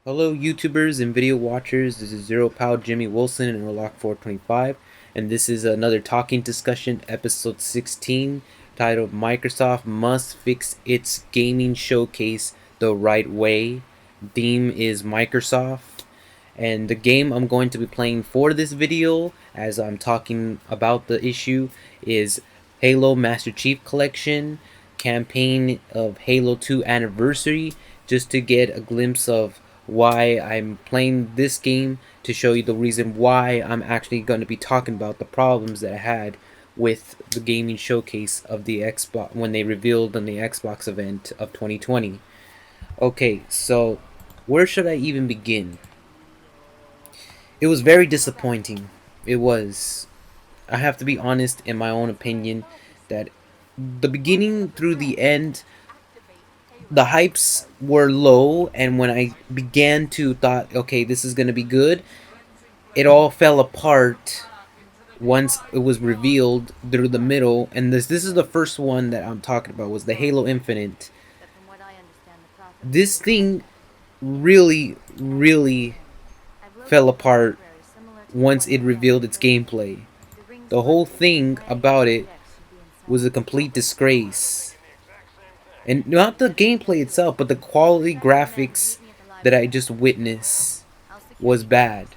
Hello YouTubers and video watchers, this is Zero Pal Jimmy Wilson and Relock 425, and this is another talking discussion, episode 16, titled Microsoft Must Fix Its Gaming Showcase the Right Way. Theme is Microsoft, and the game I'm going to be playing for this video, as I'm talking about the issue, is Halo Master Chief Collection, campaign of Halo 2 Anniversary, just to get a glimpse of why I'm playing this game, to show you the reason why I'm actually going to be talking about the problems that I had with the gaming showcase of the Xbox when they revealed on the Xbox event of 2020. Okay, so where should I even begin? It was very disappointing. It was. I have to be honest, in my own opinion, that the beginning through the end, the hypes were low, and when I began to thought, okay, this is gonna be good, it all fell apart once it was revealed through the middle. And this is the first one that I'm talking about, was the Halo Infinite. This thing really fell apart once it revealed its gameplay. The whole thing about it was a complete disgrace. And not the gameplay itself, but the quality graphics that I just witnessed was bad.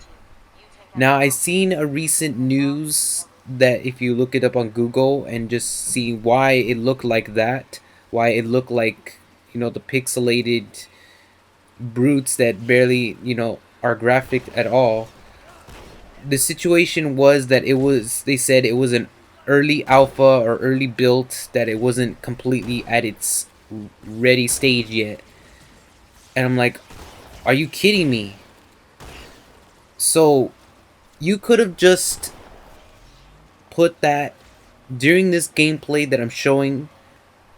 Now, I seen a recent news that if you look it up on Google and just see why it looked like that, why it looked like, the pixelated brutes that barely, are graphic at all. The situation was that they said it was an early alpha or early build, that it wasn't completely at its ready stage yet. And I'm like, are you kidding me? So you could have just put that during this gameplay that I'm showing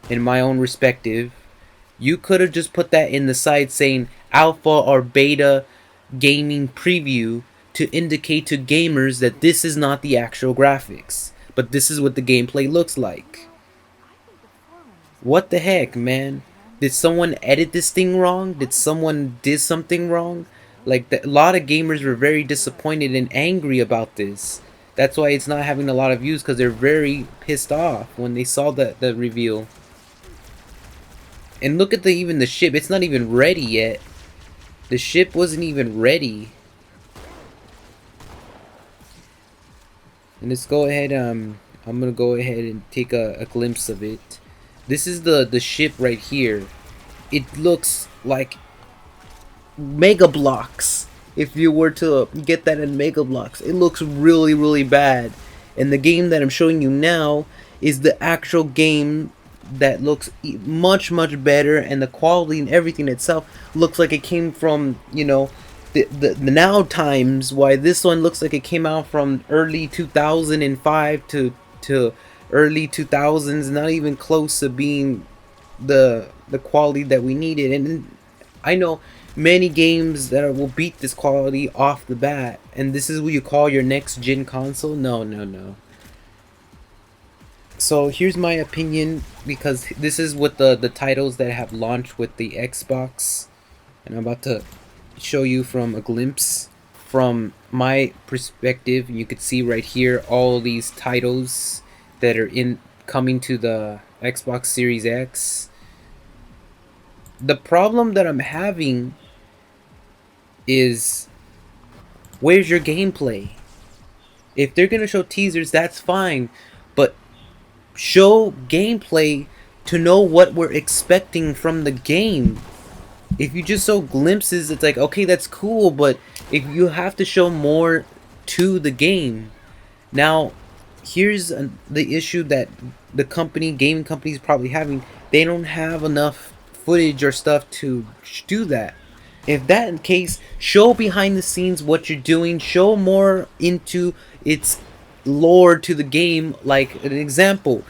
in my own respective. You could have just put that in the side saying alpha or beta gaming preview, to indicate to gamers that this is not the actual graphics, but this is what the gameplay looks like. What the heck, man? Did someone edit this thing wrong? Did someone did something wrong? Like, a lot of gamers were very disappointed and angry about this. That's why it's not having a lot of views, because they're very pissed off when they saw the reveal. And look at even the ship. It's not even ready yet. The ship wasn't even ready. And let's go ahead. I'm gonna go ahead and take a glimpse of it. This is the ship right here. It looks like Mega Blocks. If you were to get that in Mega Blocks, it looks really bad. And the game that I'm showing you now is the actual game that looks much better, and the quality and everything itself looks like it came from, the now times. Why this one looks like it came out from early 2005 to early 2000s, not even close to being the quality that we needed. And I know many games that will beat this quality off the bat, and this is what you call your next gen console. No. So here's my opinion, because this is what the titles that have launched with the Xbox, and I'm about to show you from a glimpse from my perspective. You could see right here all these titles that are coming to the Xbox Series X. The problem that I'm having is, where's your gameplay? If they're gonna show teasers, that's fine, but show gameplay to know what we're expecting from the game. If you just show glimpses, it's like, okay, that's cool, but if you have to show more to the game. Now, here's the issue that the gaming company is probably having. They don't have enough footage or stuff to do that. If that in case, show behind the scenes what you're doing, show more into its lore to the game. Like an example,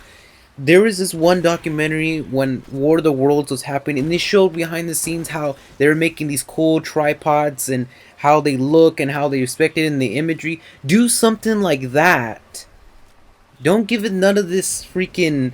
there was this one documentary when War of the Worlds was happening, and they showed behind the scenes how they were making these cool tripods and how they look and how they respect it in the imagery. Do something like that. Don't give it none of this freaking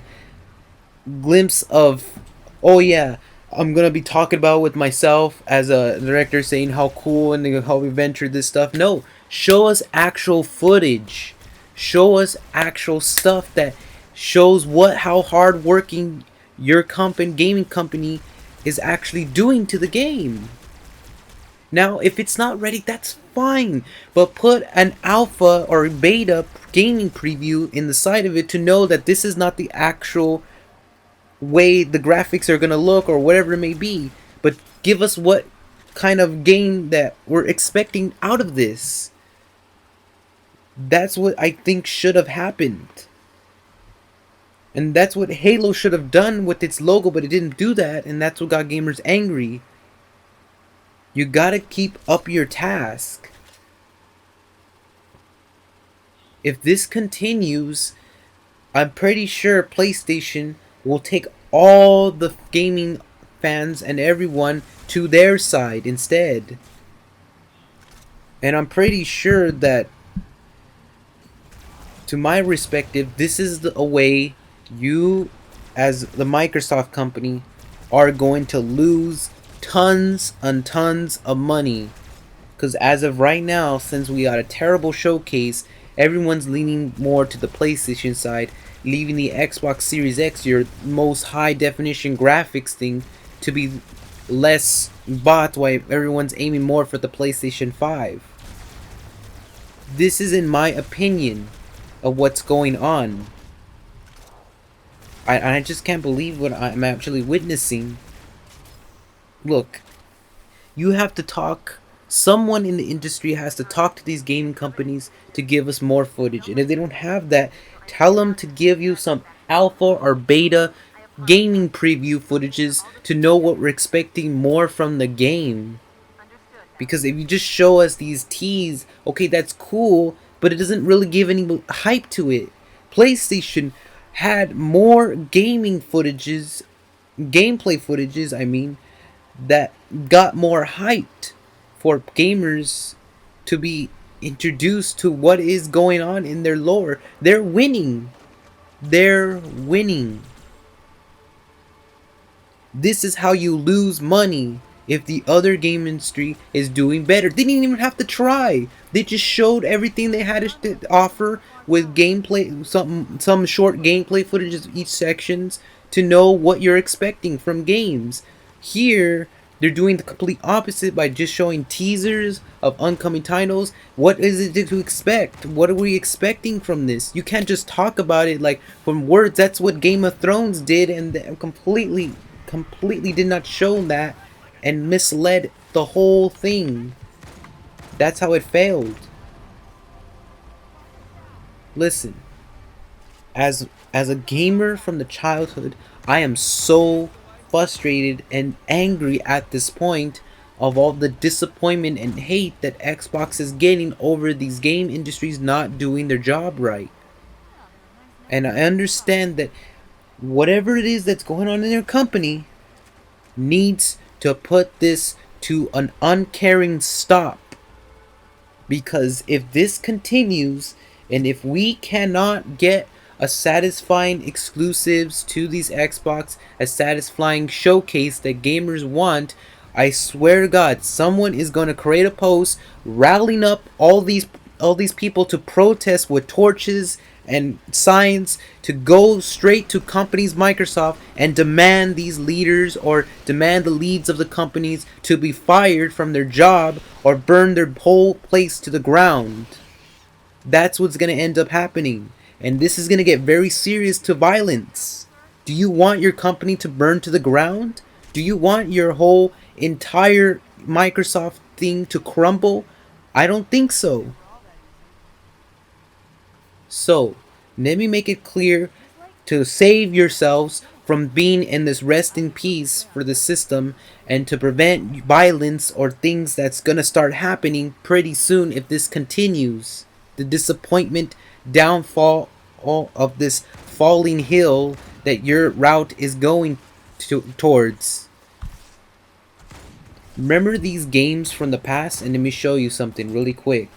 glimpse of, oh yeah, I'm gonna be talking about with myself as a director, saying how cool and how we ventured this stuff. No, show us actual footage. Show us actual stuff that shows how hard working your gaming company is actually doing to the game. Now, if it's not ready, that's fine, but put an alpha or beta gaming preview in the side of it to know that this is not the actual way the graphics are gonna look or whatever it may be, but give us what kind of game that we're expecting out of this. That's what I think should have happened. And that's what Halo should have done with its logo, but it didn't do that, and that's what got gamers angry. You gotta keep up your task. If this continues, I'm pretty sure PlayStation will take all the gaming fans and everyone to their side instead. And I'm pretty sure that, to my perspective, this is a way you, as the Microsoft company, are going to lose tons and tons of money. Because as of right now, since we got a terrible showcase, everyone's leaning more to the PlayStation side, leaving the Xbox Series X, your most high definition graphics thing, to be less bought, while everyone's aiming more for the PlayStation 5. This is, in my opinion, of what's going on. I just can't believe what I'm actually witnessing. Look, you have to talk. Someone in the industry has to talk to these gaming companies to give us more footage. And if they don't have that, tell them to give you some alpha or beta gaming preview footages to know what we're expecting more from the game. Because if you just show us these teas, okay, that's cool, but it doesn't really give any hype to it. PlayStation had more gameplay footages, I mean, that got more hyped for gamers to be introduced to what is going on in their lore. They're winning. They're winning. This is how you lose money if the other game industry is doing better. They didn't even have to try. They just showed everything they had to offer with gameplay, some short gameplay footage of each sections to know what you're expecting from games. Here, they're doing the complete opposite by just showing teasers of oncoming titles. What is it to expect? What are we expecting from this? You can't just talk about it like from words. That's what Game of Thrones did, and they completely did not show that and misled the whole thing. That's how it failed. Listen, as a gamer from the childhood, I am so frustrated and angry at this point of all the disappointment and hate that Xbox is getting over these game industries not doing their job right. And I understand that whatever it is that's going on in their company needs to put this to an uncaring stop. Because if this continues, and if we cannot get a satisfying exclusives to these Xbox, a satisfying showcase that gamers want, I swear to God, someone is going to create a post rallying up all these people to protest with torches and signs, to go straight to companies Microsoft and demand these leaders or demand the leads of the companies to be fired from their job or burn their whole place to the ground. That's what's going to end up happening. And this is going to get very serious to violence. Do you want your company to burn to the ground? Do you want your whole entire Microsoft thing to crumble? I don't think so. So, let me make it clear to save yourselves from being in this rest in peace for the system and to prevent violence or things that's going to start happening pretty soon if this continues. The disappointment, downfall of this falling hill that your route is going towards. Remember these games from the past? And let me show you something really quick.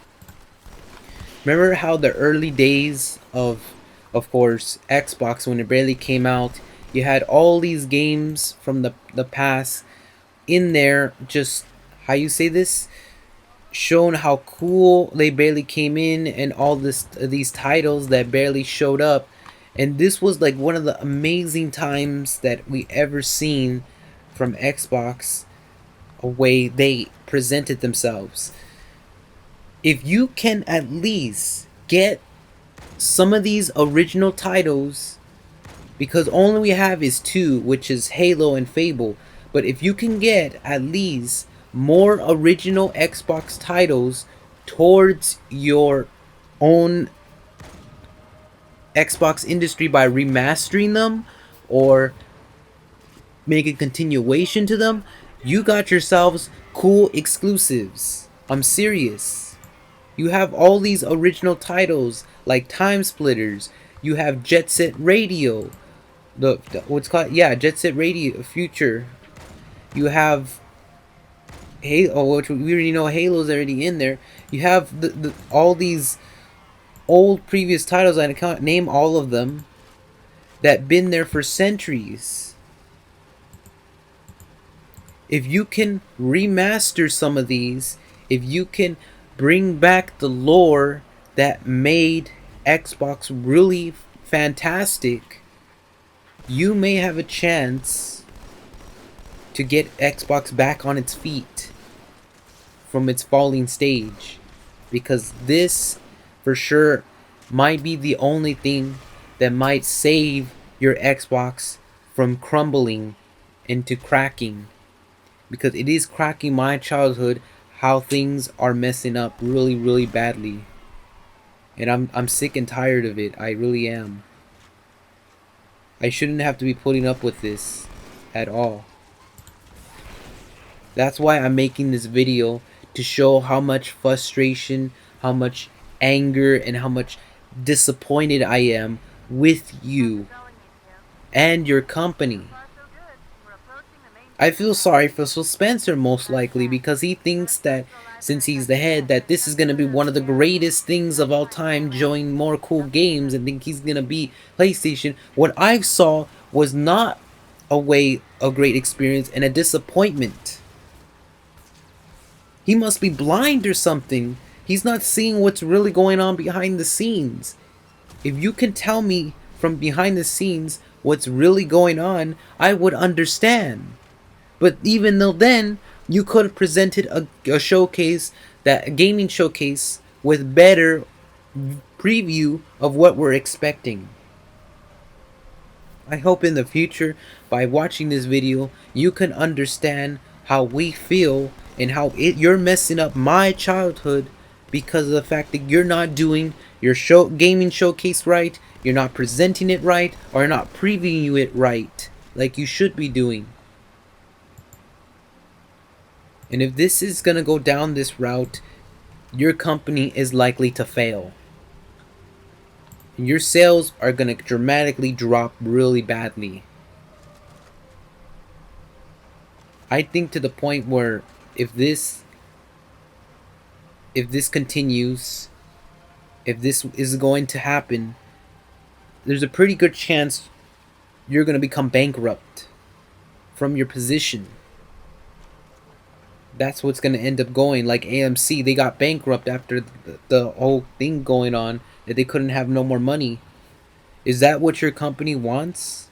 Remember how the early days of course, Xbox, when it barely came out, You had all these games from the past in there, just how you say this, shown how cool they barely came in, and all these titles that barely showed up. And this was like one of the amazing times that we ever seen from Xbox, a way they presented themselves. If you can at least get some of these original titles, because only we have is two, which is Halo and Fable, but if you can get at least more original Xbox titles towards your own Xbox industry by remastering them or make a continuation to them, you got yourselves cool exclusives. I'm serious. You have all these original titles like Time Splitters. You have Jet Set Radio, the what's called, yeah, Jet Set Radio Future. You have Halo, which we already know Halo's already in there. You have the all these old previous titles, I can't name all of them, that been there for centuries. If you can remaster some of these, if you can bring back the lore that made Xbox really fantastic, you may have a chance to get Xbox back on its feet from its falling stage. Because this, for sure, might be the only thing that might save your Xbox from crumbling into cracking. Because it is cracking my childhood, how things are messing up really, really badly. And I'm sick and tired of it. I really am. I shouldn't have to be putting up with this at all. That's why I'm making this video, to show how much frustration, how much anger, and how much disappointed I am with you and your company. I feel sorry for Phil Spencer, most likely, because he thinks that since he's the head, that this is going to be one of the greatest things of all time, showing more cool games, and think he's going to be PlayStation. What I saw was not a great experience, and a disappointment. He must be blind or something. He's not seeing what's really going on behind the scenes. If you can tell me from behind the scenes what's really going on, I would understand. But even though then, you could have presented a showcase, a gaming showcase, with better preview of what we're expecting. I hope in the future, by watching this video, you can understand how we feel and how you're messing up my childhood because of the fact that you're not doing your gaming showcase right, you're not presenting it right, or you're not previewing it right like you should be doing. And if this is gonna go down this route, your company is likely to fail. And your sales are gonna dramatically drop really badly. I think to the point where if this continues, if this is going to happen, there's a pretty good chance you're going to become bankrupt from your position. That's what's going to end up going. Like AMC, they got bankrupt after the whole thing going on, that they couldn't have no more money. Is that what your company wants?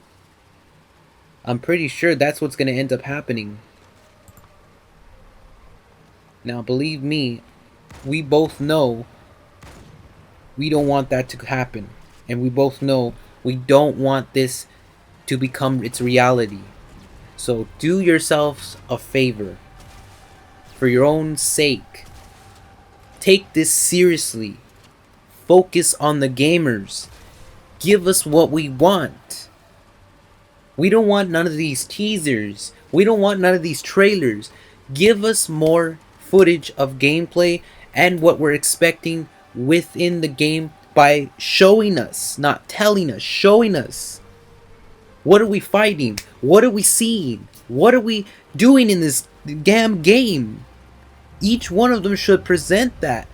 I'm pretty sure that's what's going to end up happening. Now, believe me, we both know we don't want that to happen. And we both know we don't want this to become its reality. So do yourselves a favor. For your own sake, take this seriously. Focus on the gamers. Give us what we want. We don't want none of these teasers. We don't want none of these trailers. Give us more footage of gameplay and what we're expecting within the game by showing us, not telling us, showing us. What are we fighting? What are we seeing? What are we doing in this damn game? Each one of them should present that.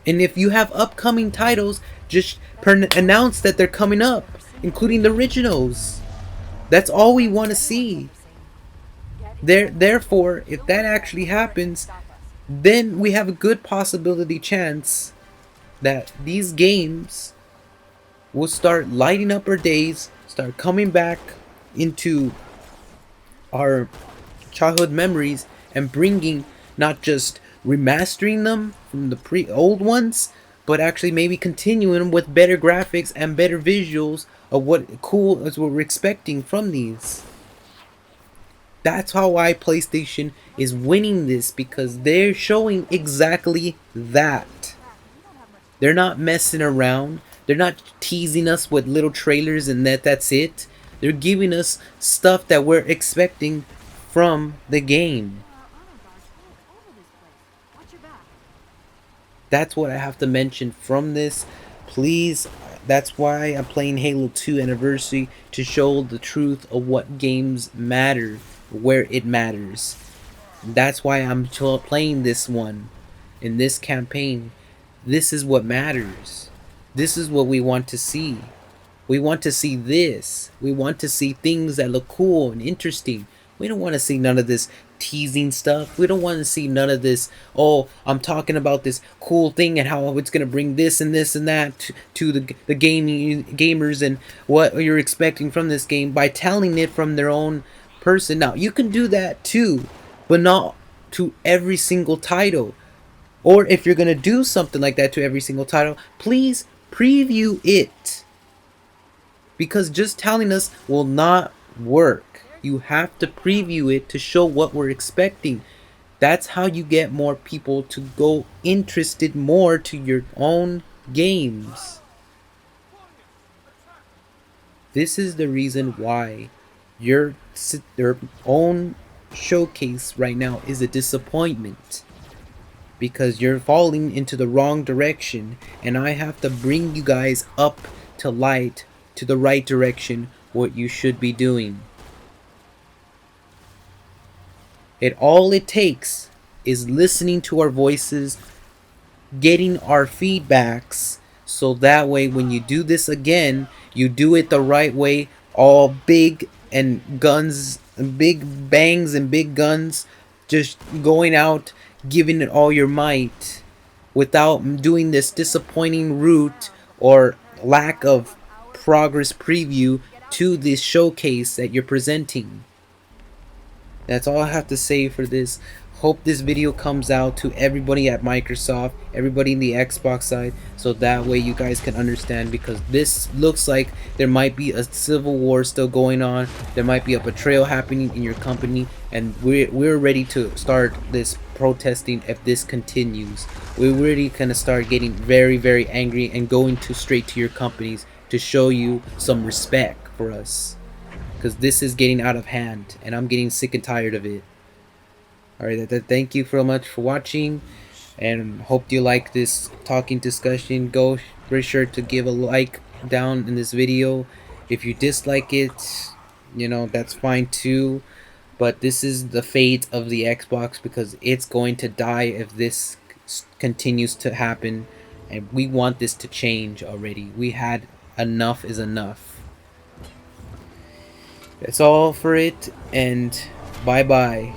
And if you have upcoming titles, just announce that they're coming up, including the originals. That's all we want to see. Therefore, if that actually happens, then we have a good possibility chance that these games will start lighting up our days, start coming back into our childhood memories, and bringing, not just remastering them from the old ones, but actually maybe continuing them with better graphics and better visuals of what cool is what we're expecting from these. That's how why PlayStation is winning this, because they're showing exactly that. They're not messing around. They're not teasing us with little trailers and that's it. They're giving us stuff that we're expecting from the game. That's what I have to mention from this. Please, that's why I'm playing Halo 2 Anniversary, to show the truth of what games matter, where it matters. That's why I'm playing this one in this campaign. This is what matters. This is what we want to see. We want to see this. We want to see things that look cool and interesting. We don't want to see none of this teasing stuff. We don't want to see none of this, oh, I'm talking about this cool thing and how it's going to bring this and this and that to the gamers and what you're expecting from this game by telling it from their own person. Now, you can do that too, but not to every single title. Or if you're going to do something like that to every single title, please preview it. Because just telling us will not work. You have to preview it to show what we're expecting. That's how you get more people to go interested more to your own games. This is the reason why your own showcase right now is a disappointment. Because you're falling into the wrong direction, and I have to bring you guys up to light, to the right direction, what you should be doing. All it takes is listening to our voices, getting our feedbacks, so that way when you do this again, you do it the right way, all big and guns, big bangs and big guns, just going out, giving it all your might, without doing this disappointing route or lack of progress preview to this showcase that you're presenting. That's all I have to say for this. Hope this video comes out to everybody at Microsoft, everybody in the Xbox side, so that way you guys can understand, because this looks like there might be a civil war still going on. There might be a betrayal happening in your company, and we're ready to start this protesting if this continues. We're really gonna start getting very, very angry and going straight to your companies to show you some respect for us, because this is getting out of hand and I'm getting sick and tired of it. Alright, thank you so much for watching, and hope you like this talking discussion. Go be sure to give a like down in this video. If you dislike it, you know, that's fine too, but this is the fate of the Xbox, because it's going to die if this continues to happen, and we want this to change already. We had enough is enough. That's all for it, and bye bye.